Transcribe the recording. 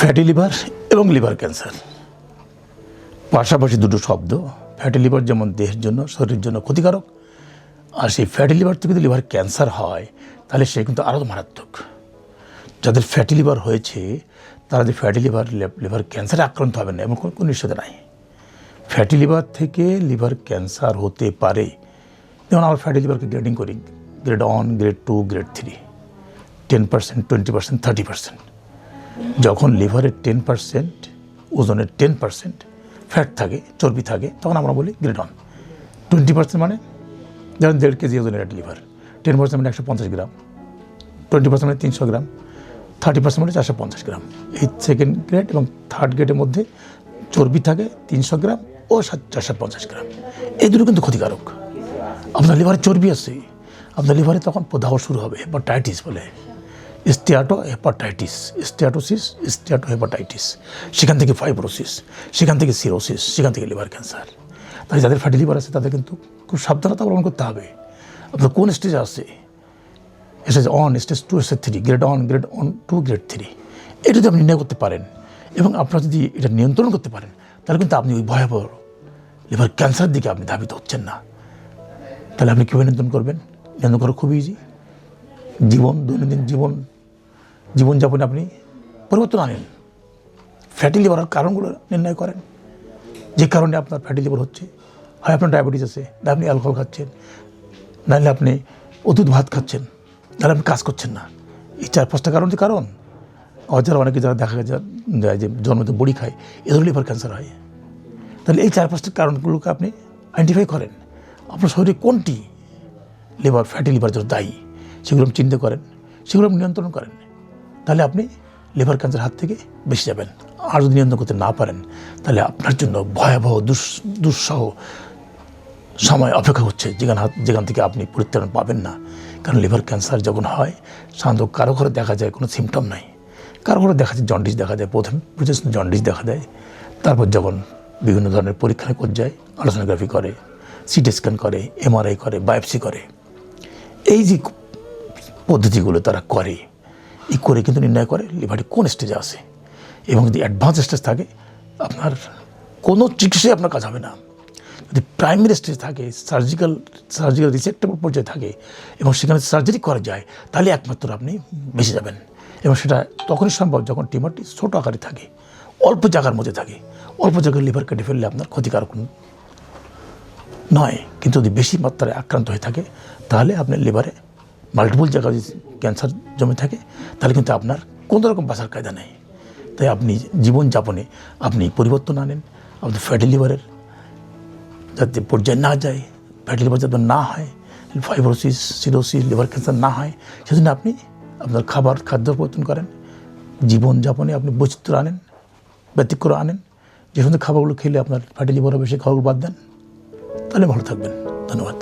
Fatty liver এবং liver cancer পাশাপাশি দুটো শব্দ। ফ্যাটি লিভার যেমন দেহের জন্য শরীরের জন্য ক্ষতিকারক, আর সেই ফ্যাটি লিভার থেকে যদি লিভার ক্যান্সার হয় তাহলে সে কিন্তু আরও মারাত্মক। যাদের ফ্যাটি লিভার হয়েছে তারা যে ফ্যাটি লিভার ক্যান্সারে আক্রান্ত হবে না এমন কোনো নিশ্চয়তা নাই। ফ্যাটি লিভার থেকে লিভার ক্যান্সার হতে পারে। যেমন আমরা ফ্যাটি লিভারকে গ্রেডিং করি, গ্রেড 1, গ্রেড 2, গ্রেড 3, 10%, 20%, 30%। যখন লিভারের 10% ওজনের 10% ফ্যাট থাকে, চর্বি থাকে, তখন আমরা বলি গ্রেড 1। 20% মানে যেমন 1.5 কেজি ওজনের একটা লিভার, 10% মানে 150 গ্রাম, 20% মানে 300 গ্রাম, 30% মানে 450 গ্রাম। এই সেকেন্ড গ্রেড এবং থার্ড গ্রেডের মধ্যে চর্বি থাকে 300 গ্রাম ও 450 গ্রাম। এই দুটো কিন্তু ক্ষতিকারক। আপনার লিভারে চর্বি আছে, আপনার লিভারে তখন প্রদাহ শুরু হবে, হেপাটাইটিস বলে, স্টিয়াটো হেপাটাইটিস, স্টিয়াটোসিস, স্টিয়াটো হেপাটাইটিস, সেখান থেকে ফাইব্রোসিস, সেখান থেকে সিরোসিস, সেখান থেকে লিভার ক্যান্সার। তাই যাদের ফ্যাটি লিভার আছে তাদের কিন্তু খুব সাবধানতা অবলম্বন করতে হবে। আপনার কোন স্টেজে আছে, stage 1, stage 2, stage 3, grade 1, grade 2, grade 3, এটা যদি আপনি নির্ণয় করতে পারেন এবং আপনারা যদি এটা নিয়ন্ত্রণ করতে পারেন তাহলে কিন্তু আপনি ওই ভয়াবহ লিভার ক্যান্সারের দিকে আপনি ধাবিত হচ্ছেন না। তাহলে আপনি কীভাবে নিয়ন্ত্রণ করবেন? নিয়ন্ত্রণ করা খুবই ইজি। দৈনন্দিন জীবনযাপনে আপনি পরিবর্তন আনেন। ফ্যাটি লিভারের কারণগুলো নির্ণয় করেন। যে কারণে আপনার ফ্যাটি লিভার হচ্ছে, হয় আপনার ডায়াবেটিস আছে, না আপনি অ্যালকোহল খাচ্ছেন, নাহলে আপনি অতিরিক্ত ভাত খাচ্ছেন, নাহলে আপনি কাজ করছেন না। এই 4-5টা কারণ হয়তো অনেকে যারা দেখা যায় যে জন্মতে বড়ি খায়, এদের লিভার ক্যান্সার হয়। তাহলে এই 4-5টা কারণগুলোকে আপনি আইডেন্টিফাই করেন। আপনার শরীরে কোনটি ফ্যাটি লিভার জন্য দায়ী সেগুলো আপনি চিন্তা করেন, সেগুলো আপনি নিয়ন্ত্রণ করেন, তাহলে আপনি লিভার ক্যান্সার হাত থেকে বেঁচে যাবেন। আর যদি নিয়ন্ত্রণ করতে না পারেন তাহলে আপনার জন্য ভয়াবহ দুঃসহ সময় অপেক্ষা হচ্ছে, যেখান থেকে আপনি পরিত্রাণ পাবেন না। কারণ লিভার ক্যান্সার যখন হয় সাধারণত কারো ঘরে দেখা যায় কোনো সিমটম নাই, কারো ঘরে দেখা যায় জন্ডিস দেখা যায়, প্রথম জন্ডিস দেখা দেয়, তারপর যখন বিভিন্ন ধরনের পরীক্ষার পর্যায়ে আল্ট্রাসোনোগ্রাফি করে, সিটি স্ক্যান করে, এমআরআই করে, বায়োপসি করে, এই যে পদ্ধতিগুলো তারা করে, এই করে কিন্তু নির্ণয় করে লিভারটি কোন স্টেজে আছে। এবং যদি অ্যাডভান্স স্টেজ থাকে আপনার কোনো চিকিৎসায় আপনার কাজ হবে না। যদি প্রাইমারি স্টেজ থাকে, সার্জিক্যাল রিসেক্টেবল পর্যায়ে থাকে এবং সেখানে সার্জারি করা যায়, তাহলে একমাত্র আপনি বেঁচে যাবেন। এবং সেটা তখনই সম্ভব যখন টিউমারটি ছোটো আকারে থাকে, অল্প জায়গার মধ্যে থাকে। অল্প জায়গায় লিভার কেটে ফেললে আপনার ক্ষতিকারক নয়, কিন্তু যদি বেশি মাত্রায় আক্রান্ত হয়ে থাকে তাহলে আপনার লিভারে মাল্টিপল জায়গায় যদি ক্যান্সার জমে থাকে তাহলে কিন্তু আপনার কোনো রকম বাঁচার কায়দা নেই। তাই আপনি জীবনযাপনে আপনি পরিবর্তন আনেন, আপনার ফ্যাটি লিভারের যাতে পর্যায়ে না যায়, ফ্যাটি লিভার যাতে না হয়, ফাইব্রোসিস, সিরোসিস, লিভার ক্যান্সার না হয়, সেজন্য আপনি আপনার খাদ্য পরিবর্তন করেন, জীবনযাপনে আপনি বৈচিত্র্য আনেন, ব্যতিক্রম আনেন। যে সমস্ত খাবারগুলো খেলে আপনার ফ্যাটি লিভার হবে সেই খাবারগুলো বাদ দেন, তাহলে ভালো থাকবেন। ধন্যবাদ।